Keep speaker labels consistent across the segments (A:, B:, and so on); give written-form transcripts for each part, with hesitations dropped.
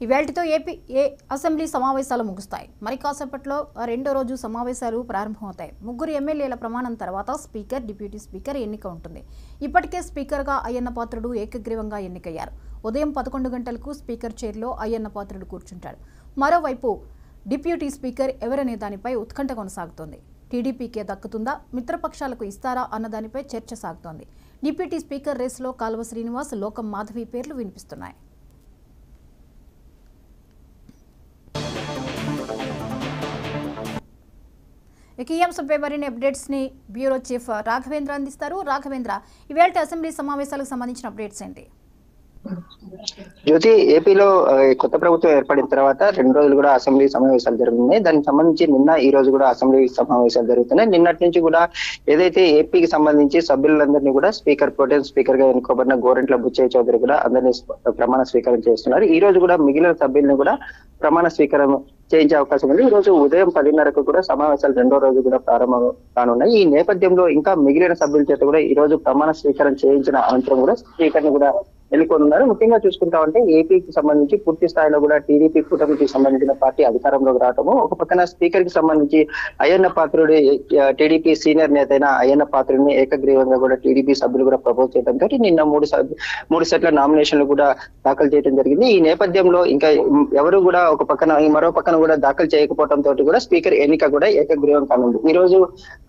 A: ఇవాల్టితో AP assembly సమావేశాలు ముగుస్తాయి. మరి కాసేపట్లో రెండో రోజు సమావేశాలు ప్రారంభమవుతాయి. ముగ్గురు ఎమ్మెల్యేల ప్రమాణం తర్వాత స్పీకర్, డిప్యూటీ స్పీకర్ ఎన్నిక ఉంటుంది. ఇప్పటికే స్పీకర్గా అయ్యన్న పాత్రుడు ఏకగ్రీవంగా ఎన్నికయ్యారు. ఉదయం 11 గంటలకు స్పీకర్ చైర్లో అయ్యన్న పాత్రుడు కూర్చుంటాడు. మరోవైపు డిప్యూటీ స్పీకర్ ఎవరనే దానిపై ఉత్కంఠ కొనసాగుతోంది. టీడీపీకే దక్కుతుందా, మిత్రపక్షాలకు ఇస్తారా అన్న దానిపై చర్చ సాగుతోంది. డిప్యూటీ స్పీకర్ రేసులో కాల్వ శ్రీనివాస్, లోకం మాధవి పేర్లు వినిపిస్తున్నాయి. ఈ అంశంపై మరిన్ని అప్డేట్స్ ని బ్యూరో చీఫ్ రాఘవేంద్ర అందిస్తారు. రాఘవేంద్ర, ఇవాళ అసెంబ్లీ సమావేశాలకు సంబంధించిన అప్డేట్స్ ఏంటి?
B: జ్యోతి, ఏపీలో కొత్త ప్రభుత్వం ఏర్పడిన తర్వాత 2 రోజులు కూడా అసెంబ్లీ సమావేశాలు జరుగుతున్నాయి. దానికి సంబంధించి ఈ రోజు కూడా అసెంబ్లీ సమావేశాలు జరుగుతున్నాయి. నిన్నటి నుంచి కూడా ఏదైతే ఏపీకి సంబంధించి సభ్యులందరినీ కూడా ప్రోటెం స్పీకర్ గా ఎన్నుకోబడిన గోరంట్ల బుచ్చయ్య చౌదరి కూడా అందరినీ ప్రమాణ స్వీకారం చేస్తున్నారు. ఈ రోజు కూడా మిగిలిన సభ్యులను కూడా ప్రమాణ స్వీకారం చేయించే అవకాశం ఉంది. ఈ రోజు ఉదయం 10:30కు కూడా సమావేశాలు రెండో రోజు కూడా ప్రారంభం కానున్నాయి. ఈ నేపథ్యంలో ఇంకా మిగిలిన సభ్యుల చేత కూడా ఈ రోజు ప్రమాణ స్వీకారం చేయించిన అనంతరం కూడా స్పీకర్ ని కూడా ఎన్నుకోనున్నారు. ముఖ్యంగా చూసుకుంటా ఉంటే ఏపీకి సంబంధించి పూర్తి స్థాయిలో కూడా టీడీపీ కూటమికి సంబంధించిన పార్టీ అధికారంలోకి రావటము, ఒక పక్కన స్పీకర్ కి సంబంధించి అయ్యన్న పాత్రుడి టీడీపీ సీనియర్ నేత అయిన అయ్యన్న పాత్రుడిని ఏకగ్రీవంగా కూడా టీడీపీ సభ్యులు కూడా ప్రపోజ్ చేయడంతో నిన్న మూడు సెట్ల నామినేషన్లు కూడా దాఖలు చేయడం జరిగింది. ఈ నేపథ్యంలో ఇంకా ఎవరు కూడా ఒక పక్కన మరో పక్కన కూడా దాఖలు చేయకపోవడంతో కూడా స్పీకర్ ఎన్నిక కూడా ఏకగ్రీవం కానుంది. ఈ రోజు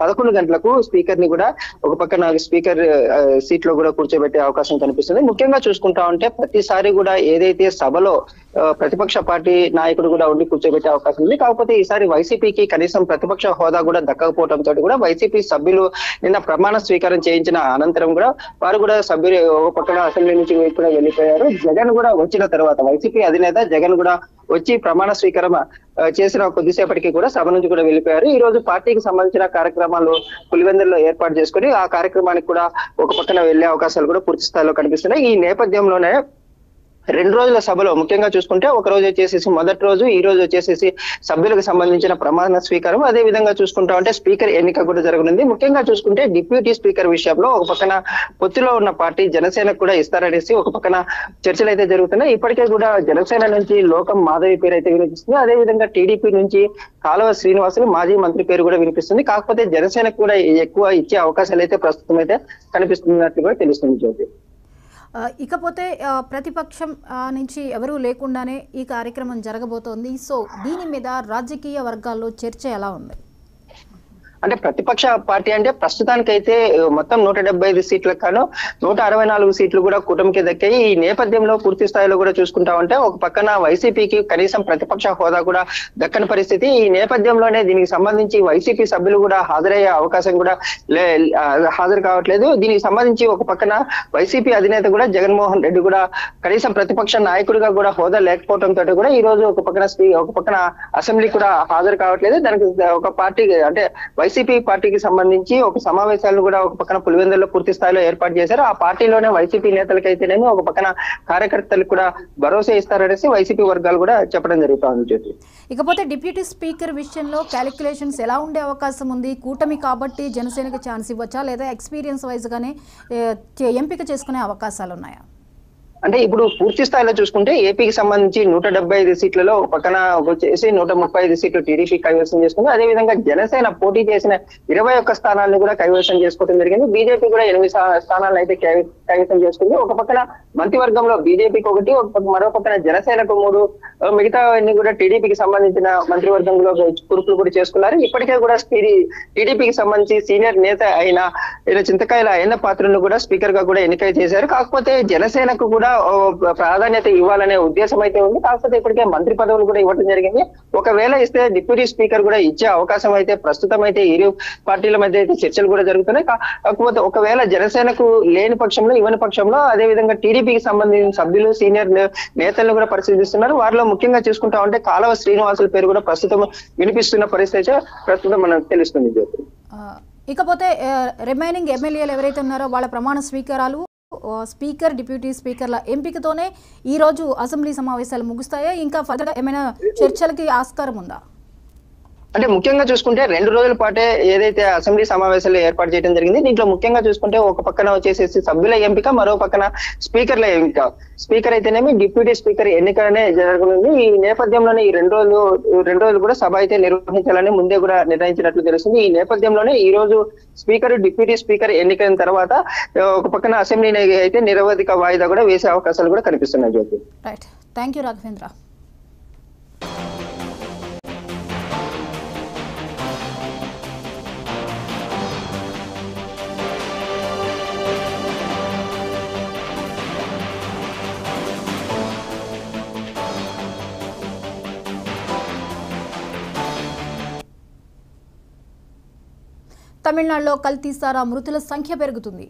B: 11 గంటలకు స్పీకర్ ని కూడా ఒక పక్కన స్పీకర్ సీట్ లో కూడా కూర్చోబెట్టే అవకాశం కనిపిస్తుంది. ముఖ్యంగా చూసుకుంటా ఉంటే ప్రతిసారి కూడా ఏదైతే సభలో ప్రతిపక్ష పార్టీ నాయకుడు కూడా ఉండి కూర్చోబెట్టే అవకాశం ఉంది. కాకపోతే ఈసారి వైసీపీకి కనీసం ప్రతిపక్ష హోదా కూడా దక్కకపోవడంతో కూడా వైసీపీ సభ్యులు నిన్న ప్రమాణ స్వీకారం చేయించిన అనంతరం కూడా వారు కూడా సభ్యులు ఒక పక్కన అసెంబ్లీ నుంచి కూడా వెళ్ళిపోయారు. జగన్ కూడా వచ్చిన తర్వాత వైసీపీ అధినేత జగన్ కూడా వచ్చి ప్రమాణ స్వీకారం చేసిన కొద్దిసేపటికి కూడా సభ నుంచి కూడా వెళ్ళిపోయారు. ఈ రోజు పార్టీకి సంబంధించిన కార్యక్రమాలు పులివెందుల్లో ఏర్పాటు చేసుకుని ఆ కార్యక్రమానికి కూడా ఒక పక్కన వెళ్లే అవకాశాలు కూడా పూర్తి స్థాయిలో కనిపిస్తున్నాయి. ఈ నేపథ్యంలోనే 2 రోజుల సభలో ముఖ్యంగా చూసుకుంటే ఒక రోజు వచ్చేసేసి మొదటి రోజు, ఈ రోజు వచ్చేసేసి సభ్యులకు సంబంధించిన ప్రమాణ స్వీకారం, అదే విధంగా చూసుకుంటా ఉంటే స్పీకర్ ఎన్నిక కూడా జరగనుంది. ముఖ్యంగా చూసుకుంటే డిప్యూటీ స్పీకర్ విషయంలో ఒక పక్కన పొత్తులో ఉన్న పార్టీ జనసేనకు కూడా ఇస్తారనేసి ఒక పక్కన చర్చలు అయితే జరుగుతున్నాయి. ఇప్పటికే కూడా జనసేన నుంచి లోకం మాధవి పేరు అయితే వినిపిస్తుంది. అదే విధంగా టీడీపీ నుంచి కాలువ శ్రీనివాసులు మాజీ మంత్రి పేరు కూడా వినిపిస్తుంది. కాకపోతే జనసేనకు కూడా ఎక్కువ ఇచ్చే అవకాశాలు అయితే ప్రస్తుతం అయితే కనిపిస్తున్నట్లు కూడా తెలుస్తుంది జ్యోతి.
A: ఇకపోతే ప్రతిపక్షం నుంచి ఎవరూ లేకుండానే ఈ కార్యక్రమం జరగబోతోంది. సో దీని మీద రాజకీయ వర్గాల్లో చర్చ ఎలా ఉంది?
B: అంటే ప్రతిపక్ష పార్టీ అంటే ప్రస్తుతానికైతే మొత్తం 175 సీట్లకు కాను 164 సీట్లు కూడా కూటమికి దక్కాయి. ఈ నేపథ్యంలో పూర్తి స్థాయిలో కూడా చూసుకుంటా ఉంటే ఒక పక్కన వైసీపీకి కనీసం ప్రతిపక్ష హోదా కూడా దక్కని పరిస్థితి. ఈ నేపథ్యంలోనే దీనికి సంబంధించి వైసీపీ సభ్యులు కూడా హాజరయ్యే అవకాశం కూడా హాజరు కావట్లేదు. దీనికి సంబంధించి ఒక పక్కన వైసీపీ అధినేత కూడా జగన్మోహన్ రెడ్డి కూడా కనీసం ప్రతిపక్ష నాయకుడిగా కూడా హోదా లేకపోవడంతో కూడా ఈ రోజు ఒక పక్కన అసెంబ్లీ కూడా హాజరు కావట్లేదు. దానికి ఒక పార్టీ అంటే వైసీపీ పార్టీకి సంబంధించి ఒక సమావేశాలను కూడా ఒక పక్కన పులివెందుల్లో పూర్తి స్థాయిలో ఏర్పాటు చేశారు. ఆ పార్టీలోనే వైసీపీ నేతలకైతేనేమి ఒక పక్కన కార్యకర్తలకు కూడా భరోసా ఇస్తారనేసి వైసీపీ వర్గాలు కూడా చెప్పడం జరుగుతుంది జ్యోతి.
A: ఇకపోతే డిప్యూటీ స్పీకర్ విషయంలో క్యాలిక్యులేషన్స్ ఎలా ఉండే అవకాశం ఉంది? కూటమి కాబట్టి జనసేనకి ఛాన్స్ ఇవ్వచ్చా, లేదా ఎక్స్పీరియన్స్ వైజ్ గానే ఎంపిక చేసుకునే అవకాశాలు ఉన్నాయా?
B: అంటే ఇప్పుడు పూర్తి స్థాయిలో చూసుకుంటే ఏపీకి సంబంధించి 175 సీట్లలో ఒక పక్కన వచ్చేసి 135 సీట్లు టీడీపీ కైవసం చేసుకుంది. అదేవిధంగా జనసేన పోటీ చేసిన 21 స్థానాలను కూడా కైవసం చేసుకోవడం జరిగింది. బీజేపీ కూడా 8 స్థానాలను అయితే కైవసం చేసుకుంది. ఒక పక్కన మంత్రివర్గంలో బీజేపీకి 1, మరో పక్కన జనసేనకు 3, మిగతా అన్ని కూడా టీడీపీకి సంబంధించిన మంత్రివర్గంలో కురుపులు కూడా చేసుకున్నారు. ఇప్పటికే కూడా టీడీపీకి సంబంధించి సీనియర్ నేత అయిన చింతకాయల అయ్యన్న పాత్రులను కూడా స్పీకర్ గా కూడా ఎన్నిక చేశారు. కాకపోతే జనసేనకు కూడా ప్రాధాన్యత ఇవ్వాలనే ఉద్దేశం అయితే ఉంది. కాకపోతే ఇప్పటికే మంత్రి పదవులు కూడా ఇవ్వడం జరిగింది. ఒకవేళ ఇస్తే డిప్యూటీ స్పీకర్ కూడా ఇచ్చే అవకాశం అయితే ప్రస్తుతం అయితే ఇరు పార్టీల మధ్య అయితే చర్చలు కూడా జరుగుతున్నాయి. కాకపోతే ఒకవేళ జనసేనకు లేని పక్షంలో, ఇవ్వని పక్షంలో అదే విధంగా టీడీపీకి సంబంధించిన సభ్యులు సీనియర్ నేతలను కూడా పరిశీలిస్తున్నారు. వారిలో ముఖ్యంగా చూసుకుంటా ఉంటే కాలువ శ్రీనివాసుల పేరు కూడా ప్రస్తుతం వినిపిస్తున్న పరిస్థితి ప్రస్తుతం మనకు తెలుస్తుంది జ్యోతి.
A: ఇకపోతే రిమైనింగ్ ఎమ్మెల్యేలు ఎవరైతే ఉన్నారో వాళ్ళ ప్రమాణ స్వీకారాలు స్పీకర్, డిప్యూటీ స్పీకర్ల ఎంపికతోనే ఈ రోజు అసెంబ్లీ సమావేశాలు ముగుస్తాయా? ఇంకా ఫర్దర్ ఏమైనా చర్చలకి ఆస్కారం ఉందా?
B: అంటే ముఖ్యంగా చూసుకుంటే 2 రోజుల పాటే ఏదైతే అసెంబ్లీ సమావేశాలు ఏర్పాటు చేయడం జరిగింది. దీంట్లో ముఖ్యంగా చూసుకుంటే ఒక పక్కన వచ్చేసేసి సభ్యుల ఎంపిక, మరో పక్కన స్పీకర్ల ఎంపిక. స్పీకర్ అయితేనేమి డిప్యూటీ స్పీకర్ ఎన్నికనే జరగనుంది. ఈ నేపథ్యంలోనే ఈ 2 రోజులు కూడా సభ అయితే నిర్వహించాలని ముందే కూడా నిర్ణయించినట్లు తెలుస్తుంది. ఈ నేపథ్యంలోనే ఈ రోజు స్పీకర్, డిప్యూటీ స్పీకర్ ఎన్నికైన తర్వాత ఒక పక్కన అసెంబ్లీని అయితే నిరవధిక వాయిదా కూడా వేసే అవకాశాలు కూడా కనిపిస్తున్నాయి Jyothi.
A: Right, thank you Raghavendra. తమిళనాడులో కల్తీ సారా మృతుల సంఖ్య పెరుగుతుంది.